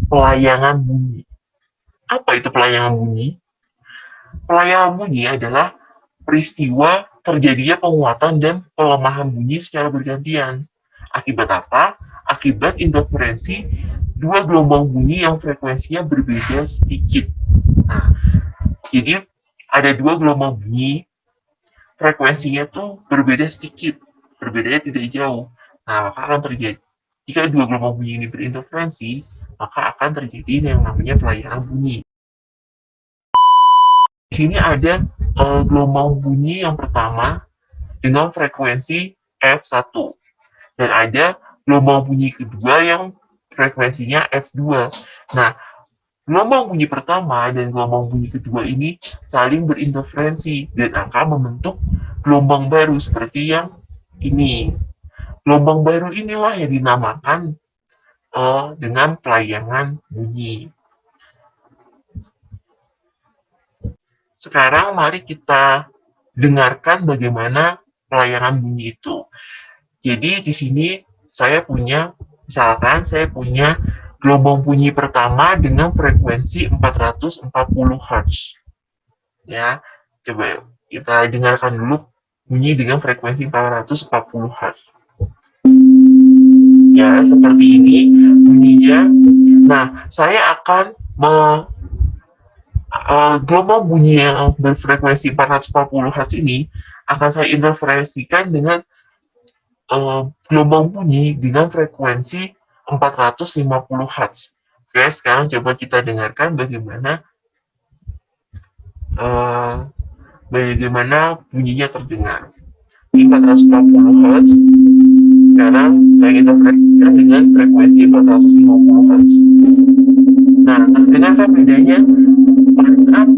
pelayangan bunyi. Apa itu pelayangan bunyi? Pelayangan bunyi adalah peristiwa terjadinya penguatan dan pelemahan bunyi secara bergantian. Akibat apa? Akibat interferensi dua gelombang bunyi yang frekuensinya berbeda sedikit. Nah, jadi ada dua gelombang bunyi, frekuensinya tuh berbeda sedikit, berbedanya tidak jauh. Nah, maka akan terjadi jika dua gelombang bunyi ini berinterferensi, maka akan terjadi yang namanya pelayanan bunyi. Di sini ada gelombang bunyi yang pertama dengan frekuensi F1 dan ada gelombang bunyi kedua yang frekuensinya F2. Nah, gelombang bunyi pertama dan gelombang bunyi kedua ini saling berinterferensi dan akan membentuk gelombang baru seperti yang ini. Gelombang baru inilah yang dinamakan dengan pelayangan bunyi. Sekarang mari kita dengarkan bagaimana pelayangan bunyi itu. Jadi di sini misalkan saya punya gelombang bunyi pertama dengan frekuensi 440 Hz. Ya, coba kita dengarkan dulu bunyi dengan frekuensi 440 Hz. Ya, seperti ini bunyinya. Nah, saya akan gelombang bunyi yang berfrekuensi 440 Hz ini akan saya interferensikan dengan gelombang bunyi dengan frekuensi 450 Hz. Oke, sekarang coba kita dengarkan bagaimana bunyinya terdengar. Ini 440 Hz. Sekarang saya interferensikan dengan frekuensi 450 Hz. Nah, terdengarkan bedanya pada saat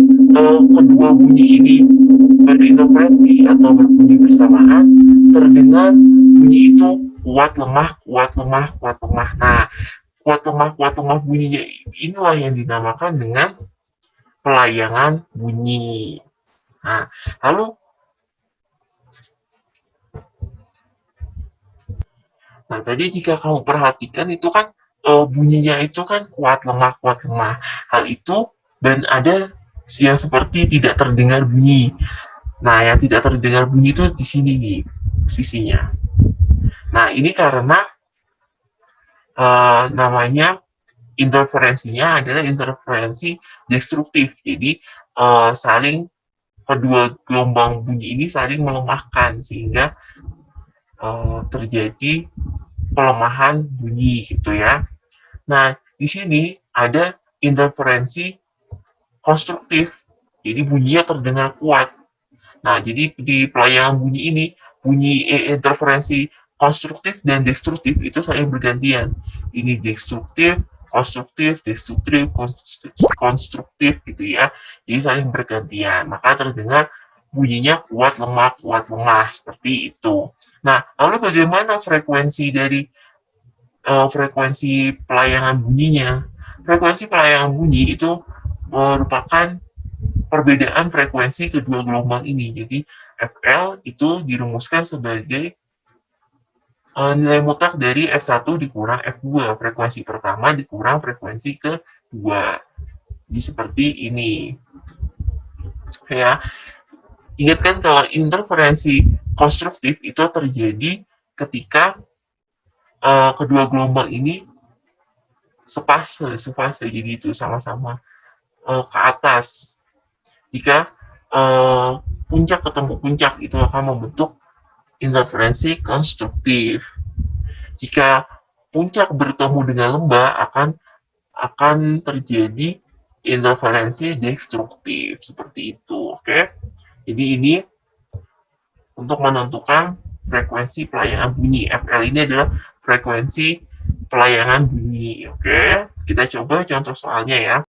kedua bunyi ini berinterferensi atau berbunyi bersamaan, terdengar bunyi itu kuat lemah, kuat lemah, kuat lemah. Nah, kuat lemah bunyinya inilah yang dinamakan dengan pelayangan bunyi. Nah, lalu tadi jika kamu perhatikan itu kan bunyinya itu kan kuat lemah, kuat lemah. Hal itu dan ada yang seperti tidak terdengar bunyi. Nah, yang tidak terdengar bunyi itu di sini nih sisinya. Nah, ini karena namanya interferensinya adalah interferensi destruktif. Jadi kedua gelombang bunyi ini saling melemahkan sehingga terjadi pelemahan bunyi gitu ya. Nah, di sini ada interferensi konstruktif. Jadi bunyinya terdengar kuat. Nah, jadi di pelayangan bunyi ini, bunyi interferensi konstruktif dan destruktif itu saling bergantian. Ini destruktif, konstruktif, destruktif, konstruktif gitu ya. Jadi saling bergantian. Maka terdengar bunyinya kuat lemah seperti itu. Nah, lalu bagaimana frekuensi pelayangan bunyinya? Frekuensi pelayangan bunyi itu merupakan perbedaan frekuensi kedua gelombang ini. Jadi FL itu dirumuskan sebagai nilai mutlak dari F1 dikurang F2, frekuensi pertama dikurang frekuensi kedua. Jadi seperti ini. Ya, ingatkan kalau interferensi konstruktif itu terjadi ketika kedua gelombang ini sepase, jadi itu sama-sama ke atas. Jika puncak ketemu puncak itu akan membentuk interferensi konstruktif. Jika puncak bertemu dengan lembah akan terjadi interferensi destruktif seperti itu. Oke. Jadi ini untuk menentukan frekuensi pelayangan bunyi. FL ini adalah frekuensi pelayangan bunyi. Oke. Kita coba contoh soalnya ya.